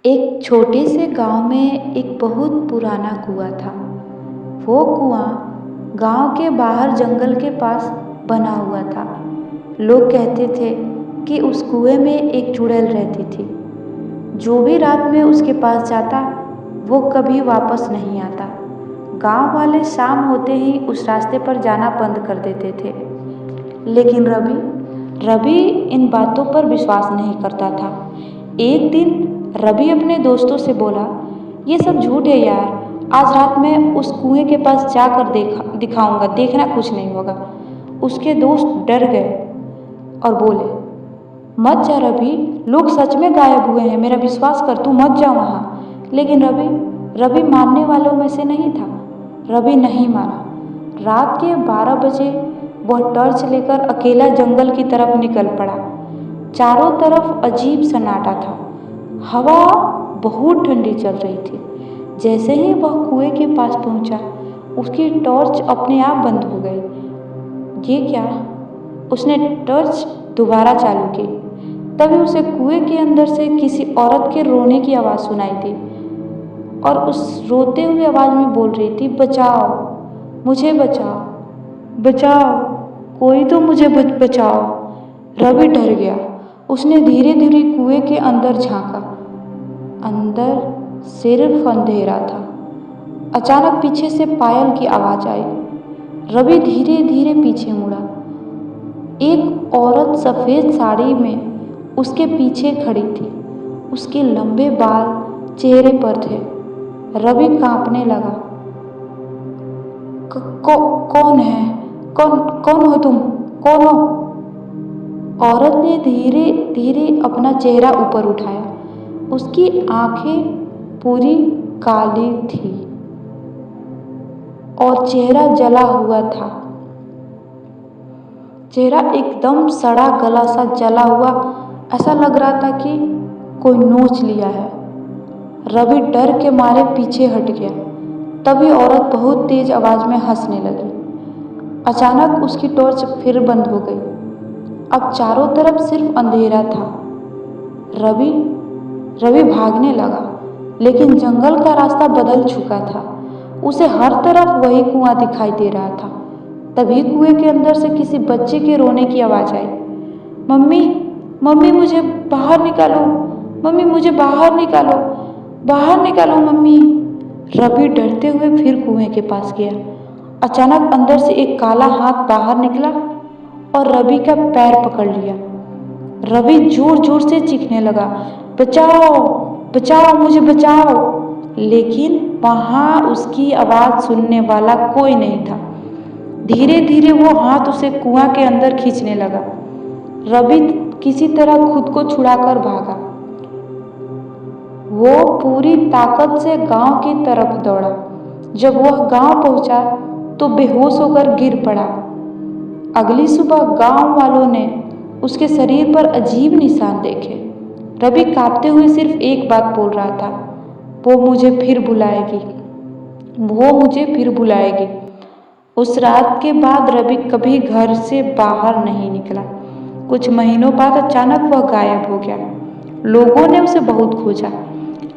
एक छोटे से गांव में एक बहुत पुराना कुआं था। वो कुआं गांव के बाहर जंगल के पास बना हुआ था। लोग कहते थे कि उस कुएं में एक चुड़ैल रहती थी। जो भी रात में उसके पास जाता वो कभी वापस नहीं आता। गांव वाले शाम होते ही उस रास्ते पर जाना बंद कर देते थे। लेकिन रवि इन बातों पर विश्वास नहीं करता था। एक दिन रवि अपने दोस्तों से बोला, ये सब झूठ है यार, आज रात मैं उस कुएं के पास जाकर दिखाऊंगा, देखना कुछ नहीं होगा। उसके दोस्त डर गए और बोले, मत जा रवि, लोग सच में गायब हुए हैं, मेरा विश्वास कर, तू मत जा वहाँ। लेकिन रवि मानने वालों में से नहीं था। रवि नहीं माना। रात के 12 बजे वह टॉर्च लेकर अकेला जंगल की तरफ निकल पड़ा। चारों तरफ अजीब सन्नाटा था। हवा बहुत ठंडी चल रही थी। जैसे ही वह कुएं के पास पहुंचा, उसकी टॉर्च अपने आप बंद हो गई। ये क्या? उसने टॉर्च दोबारा चालू की। तभी उसे कुएं के अंदर से किसी औरत के रोने की आवाज़ सुनाई दी और उस रोते हुए आवाज़ में बोल रही थी, बचाओ, मुझे बचाओ, बचाओ, कोई तो मुझे बचाओ। रवि डर गया। उसने धीरे धीरे कुएं के अंदर झांका। अंदर सिर्फ अंधेरा था। अचानक पीछे से पायल की आवाज़ आई। रवि धीरे धीरे पीछे मुड़ा। एक औरत सफ़ेद साड़ी में उसके पीछे खड़ी थी। उसके लंबे बाल चेहरे पर थे। रवि कांपने लगा। कौन है? कौन हो तुम? कौन हो? औरत ने धीरे धीरे अपना चेहरा ऊपर उठाया। उसकी आंखें पूरी काली थी और चेहरा जला हुआ था। चेहरा एकदम सड़ा गला सा जला हुआ, ऐसा लग रहा था कि कोई नोच लिया है। रवि डर के मारे पीछे हट गया। तभी औरत बहुत तेज आवाज में हंसने लगी। अचानक उसकी टॉर्च फिर बंद हो गई। अब चारों तरफ सिर्फ अंधेरा था। रवि भागने लगा, लेकिन जंगल का रास्ता बदल चुका था। उसे हर तरफ वही कुआं दिखाई दे रहा था। तभी कुएं के अंदर से किसी बच्चे के रोने की आवाज़ आई। मम्मी, मम्मी, मुझे बाहर निकालो, मम्मी, मुझे बाहर निकालो, बाहर निकालो मम्मी। रवि डरते हुए फिर कुएं के पास गया। अचानक अंदर से एक काला हाथ बाहर निकला और रवि का पैर पकड़ लिया। रवि जोर जोर से चीखने लगा, बचाओ, बचाओ, मुझे बचाओ। लेकिन वहाँ उसकी आवाज़ सुनने वाला कोई नहीं था। धीरे धीरे वो हाथ उसे कुआं के अंदर खींचने लगा। रवि किसी तरह खुद को छुड़ाकर भागा। वो पूरी ताकत से गांव की तरफ दौड़ा। जब वह गांव पहुंचा तो बेहोश होकर गिर पड़ा। अगली सुबह गांव वालों ने उसके शरीर पर अजीब निशान देखे। रवि कांपते हुए सिर्फ एक बात बोल रहा था, वो मुझे फिर बुलाएगी, वो मुझे फिर बुलाएगी। उस रात के बाद रवि कभी घर से बाहर नहीं निकला। कुछ महीनों बाद अचानक वह गायब हो गया। लोगों ने उसे बहुत खोजा,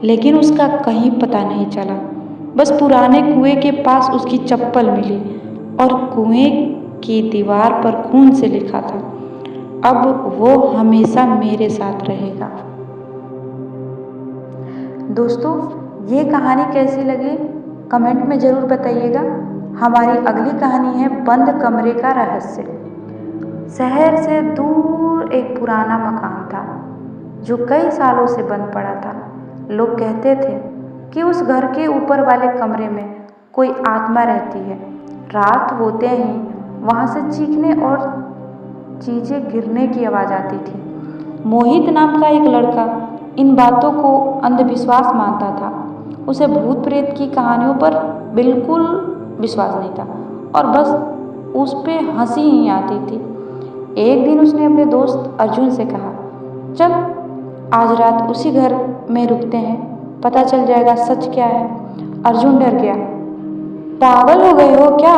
लेकिन उसका कहीं पता नहीं चला। बस पुराने कुएं के पास उसकी चप्पल मिली और कुएं की दीवार पर खून से लिखा था, अब वो हमेशा मेरे साथ रहेगा। दोस्तों, ये कहानी कैसी लगी कमेंट में ज़रूर बताइएगा। हमारी अगली कहानी है बंद कमरे का रहस्य। शहर से दूर एक पुराना मकान था जो कई सालों से बंद पड़ा था। लोग कहते थे कि उस घर के ऊपर वाले कमरे में कोई आत्मा रहती है। रात होते ही वहाँ से चीखने और चीज़ें गिरने की आवाज़ आती थी। मोहित नाम का एक लड़का इन बातों को अंधविश्वास मानता था। उसे भूत प्रेत की कहानियों पर बिल्कुल विश्वास नहीं था और बस उस पे हंसी ही आती थी। एक दिन उसने अपने दोस्त अर्जुन से कहा, चल आज रात उसी घर में रुकते हैं, पता चल जाएगा सच क्या है। अर्जुन डर गया। पागल हो गए हो क्या?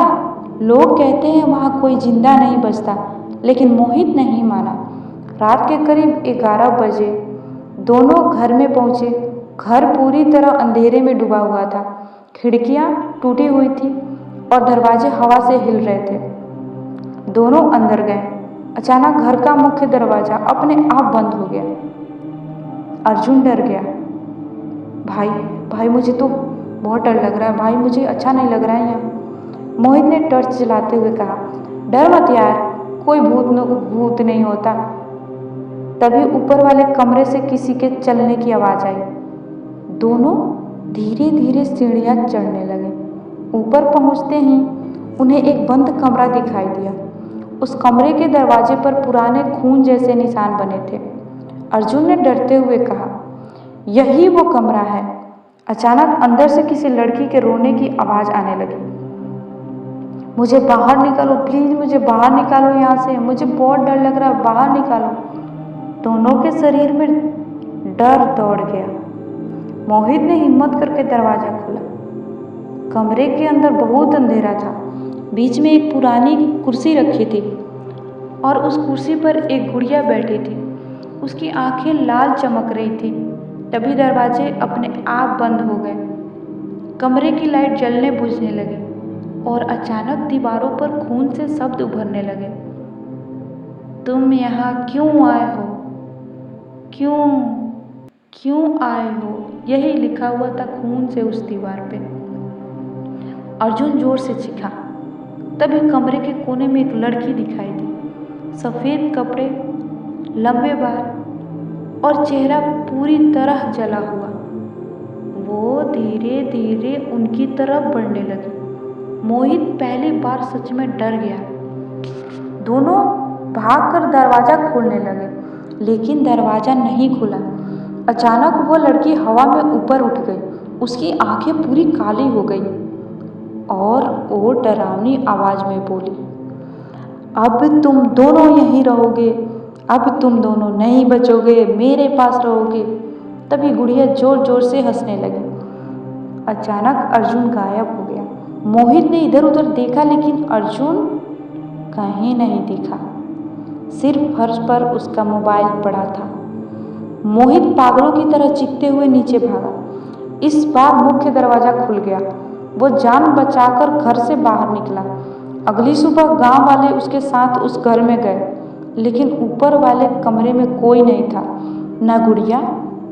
लोग कहते हैं वहाँ कोई जिंदा नहीं बचता। लेकिन मोहित नहीं माना। रात के करीब 11 बजे दोनों घर में पहुंचे। घर पूरी तरह अंधेरे में डूबा हुआ था। खिड़कियां टूटी हुई थी और दरवाजे हवा से हिल रहे थे। दोनों अंदर गए। अचानक घर का मुख्य दरवाजा अपने आप बंद हो गया। अर्जुन डर गया। भाई भाई मुझे तो बहुत डर लग रहा है भाई, मुझे अच्छा नहीं लग रहा है यहाँ। मोहित ने टॉर्च जलाते हुए कहा, डर मत यार, कोई भूत नहीं होता। तभी ऊपर वाले कमरे से किसी के चलने की आवाज आई। दोनों धीरे धीरे सीढ़ियां चढ़ने लगे। ऊपर पहुंचते ही उन्हें एक बंद कमरा दिखाई दिया। उस कमरे के दरवाजे पर पुराने खून जैसे निशान बने थे। अर्जुन ने डरते हुए कहा, यही वो कमरा है। अचानक अंदर से किसी लड़की के रोने की आवाज आने लगी। मुझे बाहर निकालो प्लीज, मुझे बाहर निकालो यहाँ से, मुझे बहुत डर लग रहा है, बाहर निकालो। दोनों के शरीर में डर दौड़ गया। मोहित ने हिम्मत करके दरवाजा खोला। कमरे के अंदर बहुत अंधेरा था। बीच में एक पुरानी कुर्सी रखी थी और उस कुर्सी पर एक गुड़िया बैठी थी। उसकी आंखें लाल चमक रही थी। तभी दरवाजे अपने आप बंद हो गए। कमरे की लाइट जलने बुझने लगी और अचानक दीवारों पर खून से शब्द उभरने लगे। तुम यहाँ क्यों आए हो? क्यों आए हो? यही लिखा हुआ था खून से उस दीवार पे। अर्जुन जोर से चीखा। तभी कमरे के कोने में एक लड़की दिखाई दी। सफेद कपड़े, लंबे बाल और चेहरा पूरी तरह जला हुआ। वो धीरे धीरे उनकी तरफ बढ़ने लगी। मोहित पहली बार सच में डर गया। दोनों भागकर दरवाजा खोलने लगे, लेकिन दरवाजा नहीं खुला। अचानक वो लड़की हवा में ऊपर उठ गई। उसकी आंखें पूरी काली हो गई और वो डरावनी आवाज में बोली, अब तुम दोनों यहीं रहोगे, अब तुम दोनों नहीं बचोगे, मेरे पास रहोगे। तभी गुड़िया जोर जोर से हंसने लगी। अचानक अर्जुन गायब हो गया। मोहित ने इधर उधर देखा, लेकिन अर्जुन कहीं नहीं दिखा। सिर्फ फर्श पर उसका मोबाइल पड़ा था। मोहित पागलों की तरह चीखते हुए नीचे भागा। इस बार मुख्य दरवाजा खुल गया। वो जान बचाकर घर से बाहर निकला। अगली सुबह गांव वाले उसके साथ उस घर में गए, लेकिन ऊपर वाले कमरे में कोई नहीं था। न गुड़िया,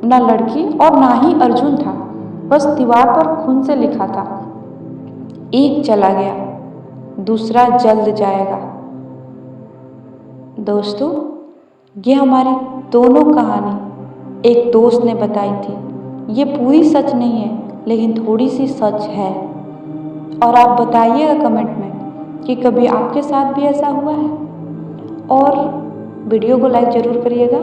न लड़की और ना ही अर्जुन था। बस दीवार पर खून से लिखा था, एक चला गया, दूसरा जल्द जाएगा। दोस्तों, ये हमारी दोनों कहानी एक दोस्त ने बताई थी। ये पूरी सच नहीं है, लेकिन थोड़ी सी सच है। और आप बताइएगा कमेंट में कि कभी आपके साथ भी ऐसा हुआ है। और वीडियो को लाइक ज़रूर करिएगा।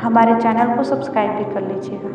हमारे चैनल को सब्सक्राइब भी कर लीजिएगा।